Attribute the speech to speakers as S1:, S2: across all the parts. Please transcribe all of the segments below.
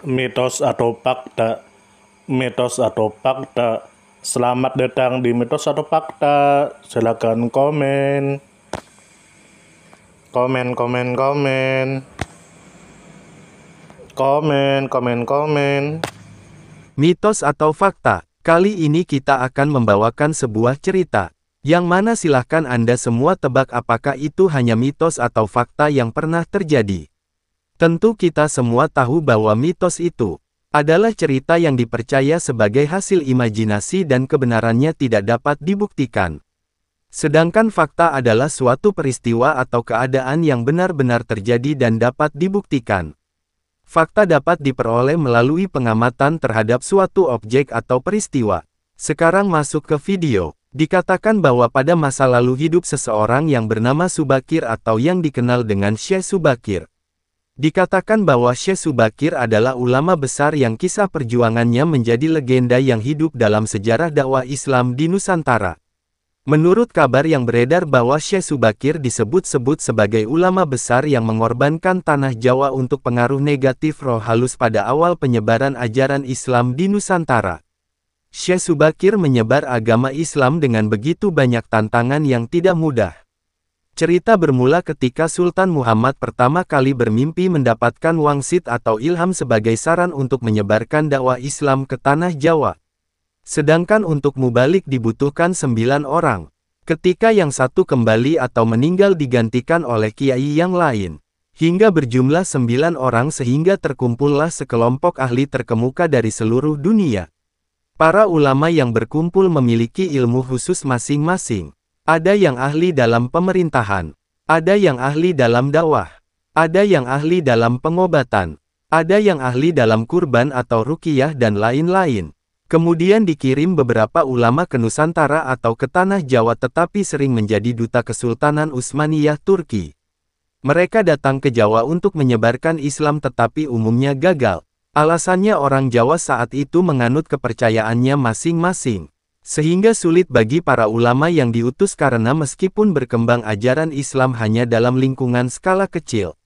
S1: Mitos atau fakta? Mitos atau fakta? Selamat datang di Mitos atau Fakta. Silakan komen. Komen, komen, komen. Komen, komen, komen.
S2: Mitos atau fakta? Kali ini kita akan membawakan sebuah cerita, yang mana silahkan Anda semua tebak apakah itu hanya mitos atau fakta yang pernah terjadi. Tentu kita semua tahu bahwa mitos itu adalah cerita yang dipercaya sebagai hasil imajinasi dan kebenarannya tidak dapat dibuktikan. Sedangkan fakta adalah suatu peristiwa atau keadaan yang benar-benar terjadi dan dapat dibuktikan. Fakta dapat diperoleh melalui pengamatan terhadap suatu objek atau peristiwa. Sekarang masuk ke video. Dikatakan bahwa pada masa lalu hidup seseorang yang bernama Subakir atau yang dikenal dengan Syekh Subakir. Dikatakan bahwa Syekh Subakir adalah ulama besar yang kisah perjuangannya menjadi legenda yang hidup dalam sejarah dakwah Islam di Nusantara. Menurut kabar yang beredar bahwa Syekh Subakir disebut-sebut sebagai ulama besar yang mengorbankan tanah Jawa untuk pengaruh negatif roh halus pada awal penyebaran ajaran Islam di Nusantara. Syekh Subakir menyebar agama Islam dengan begitu banyak tantangan yang tidak mudah. Cerita bermula ketika Sultan Muhammad pertama kali bermimpi mendapatkan wangsit atau ilham sebagai saran untuk menyebarkan dakwah Islam ke tanah Jawa. Sedangkan untuk mubalik dibutuhkan 9 orang. Ketika yang satu kembali atau meninggal digantikan oleh kiai yang lain. Hingga berjumlah 9 orang sehingga terkumpullah sekelompok ahli terkemuka dari seluruh dunia. Para ulama yang berkumpul memiliki ilmu khusus masing-masing. Ada yang ahli dalam pemerintahan. Ada yang ahli dalam dakwah. Ada yang ahli dalam pengobatan. Ada yang ahli dalam kurban atau ruqyah dan lain-lain. Kemudian dikirim beberapa ulama ke Nusantara atau ke tanah Jawa tetapi sering menjadi duta Kesultanan Utsmaniyah Turki. Mereka datang ke Jawa untuk menyebarkan Islam tetapi umumnya gagal. Alasannya orang Jawa saat itu menganut kepercayaannya masing-masing. Sehingga sulit bagi para ulama yang diutus karena meskipun berkembang ajaran Islam hanya dalam lingkungan skala kecil.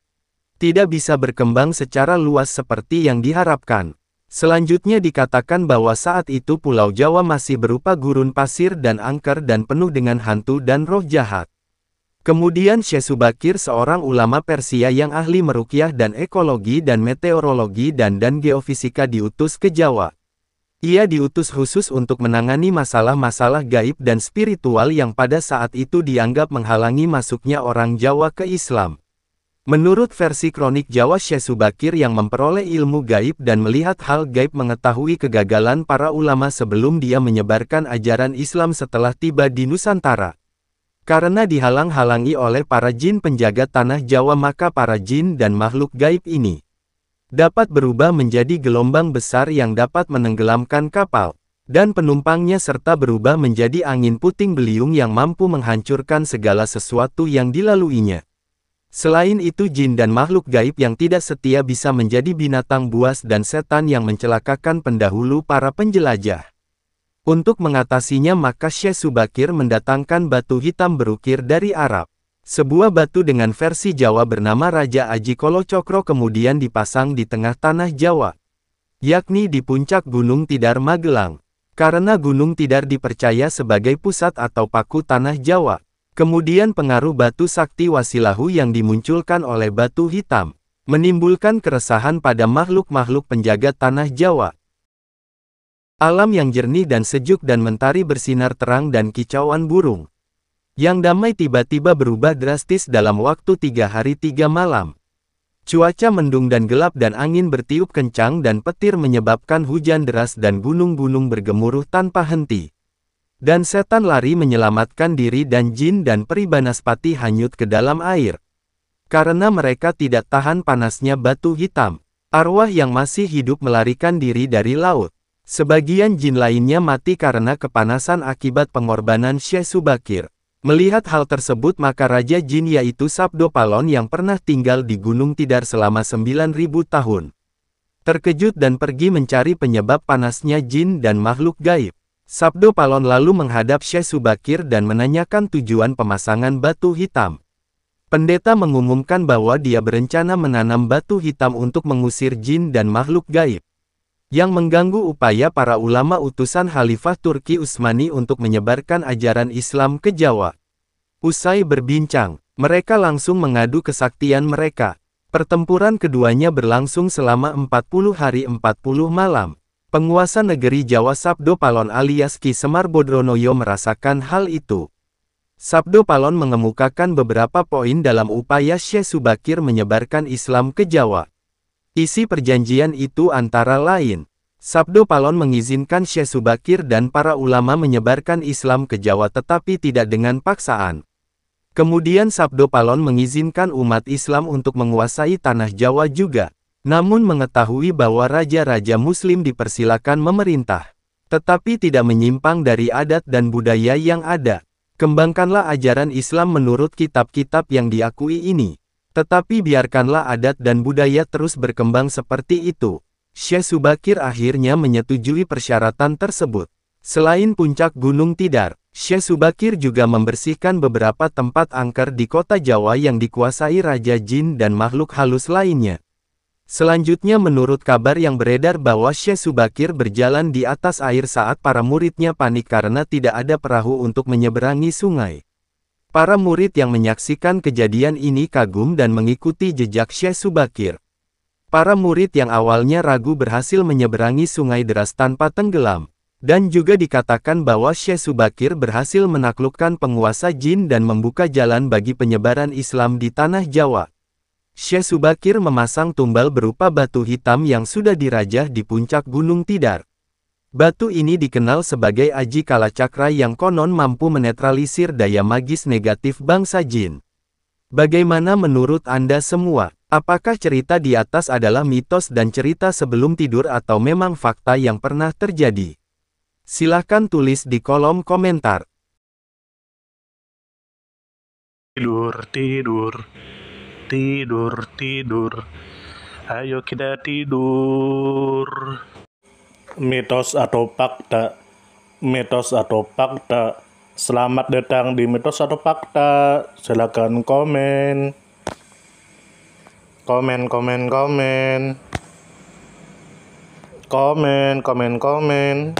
S2: Tidak bisa berkembang secara luas seperti yang diharapkan. Selanjutnya dikatakan bahwa saat itu Pulau Jawa masih berupa gurun pasir dan angker dan penuh dengan hantu dan roh jahat. Kemudian Syekh Subakir seorang ulama Persia yang ahli meruqyah dan ekologi dan meteorologi dan geofisika diutus ke Jawa. Ia diutus khusus untuk menangani masalah-masalah gaib dan spiritual yang pada saat itu dianggap menghalangi masuknya orang Jawa ke Islam. Menurut versi kronik Jawa, Syekh Subakir yang memperoleh ilmu gaib dan melihat hal gaib mengetahui kegagalan para ulama sebelum dia menyebarkan ajaran Islam setelah tiba di Nusantara. Karena dihalang-halangi oleh para jin penjaga tanah Jawa maka para jin dan makhluk gaib ini dapat berubah menjadi gelombang besar yang dapat menenggelamkan kapal dan penumpangnya serta berubah menjadi angin puting beliung yang mampu menghancurkan segala sesuatu yang dilaluinya. Selain itu jin dan makhluk gaib yang tidak setia bisa menjadi binatang buas dan setan yang mencelakakan pendahulu para penjelajah. Untuk mengatasinya maka Syekh Subakir mendatangkan batu hitam berukir dari Arab. Sebuah batu dengan versi Jawa bernama Raja Aji Kolo Cokro kemudian dipasang di tengah tanah Jawa. Yakni di puncak Gunung Tidar Magelang. Karena Gunung Tidar dipercaya sebagai pusat atau paku tanah Jawa. Kemudian pengaruh batu sakti Wasilahu yang dimunculkan oleh batu hitam, menimbulkan keresahan pada makhluk-makhluk penjaga tanah Jawa. Alam yang jernih dan sejuk dan mentari bersinar terang dan kicauan burung yang damai tiba-tiba berubah drastis dalam waktu 3 hari 3 malam. Cuaca mendung dan gelap dan angin bertiup kencang dan petir menyebabkan hujan deras dan gunung-gunung bergemuruh tanpa henti. Dan setan lari menyelamatkan diri dan jin dan peri Banaspati hanyut ke dalam air. Karena mereka tidak tahan panasnya batu hitam, arwah yang masih hidup melarikan diri dari laut. Sebagian jin lainnya mati karena kepanasan akibat pengorbanan Syekh Subakir. Melihat hal tersebut maka Raja Jin yaitu Sabdo Palon yang pernah tinggal di Gunung Tidar selama 9.000 tahun. Terkejut dan pergi mencari penyebab panasnya jin dan makhluk gaib. Sabdo Palon lalu menghadap Syekh Subakir dan menanyakan tujuan pemasangan batu hitam. Pendeta mengumumkan bahwa dia berencana menanam batu hitam untuk mengusir jin dan makhluk gaib yang mengganggu upaya para ulama utusan Khalifah Turki Utsmani untuk menyebarkan ajaran Islam ke Jawa. Usai berbincang, mereka langsung mengadu kesaktian mereka. Pertempuran keduanya berlangsung selama 40 hari 40 malam. Penguasa negeri Jawa Sabdo Palon alias Ki Semar Bodronoyo merasakan hal itu. Sabdo Palon mengemukakan beberapa poin dalam upaya Syekh Subakir menyebarkan Islam ke Jawa. Isi perjanjian itu antara lain, Sabdo Palon mengizinkan Syekh Subakir dan para ulama menyebarkan Islam ke Jawa tetapi tidak dengan paksaan. Kemudian Sabdo Palon mengizinkan umat Islam untuk menguasai tanah Jawa juga, namun mengetahui bahwa raja-raja Muslim dipersilakan memerintah, tetapi tidak menyimpang dari adat dan budaya yang ada. Kembangkanlah ajaran Islam menurut kitab-kitab yang diakui ini, tetapi biarkanlah adat dan budaya terus berkembang seperti itu. Syekh Subakir akhirnya menyetujui persyaratan tersebut. Selain puncak Gunung Tidar, Syekh Subakir juga membersihkan beberapa tempat angker di kota Jawa yang dikuasai raja jin dan makhluk halus lainnya. Selanjutnya menurut kabar yang beredar bahwa Syekh Subakir berjalan di atas air saat para muridnya panik karena tidak ada perahu untuk menyeberangi sungai. Para murid yang menyaksikan kejadian ini kagum dan mengikuti jejak Syekh Subakir. Para murid yang awalnya ragu berhasil menyeberangi sungai deras tanpa tenggelam. Dan juga dikatakan bahwa Syekh Subakir berhasil menaklukkan penguasa jin dan membuka jalan bagi penyebaran Islam di tanah Jawa. Syekh Subakir memasang tumbal berupa batu hitam yang sudah dirajah di puncak Gunung Tidar. Batu ini dikenal sebagai Aji Kalacakra yang konon mampu menetralisir daya magis negatif bangsa jin. Bagaimana menurut Anda semua? Apakah cerita di atas adalah mitos dan cerita sebelum tidur atau memang fakta yang pernah terjadi? Silahkan tulis di kolom komentar.
S1: Tidur, tidur, tidur, tidur. Ayo kita tidur. Mitos atau fakta? Mitos atau fakta? Selamat datang di Mitos atau Fakta. Silakan komen. Komen.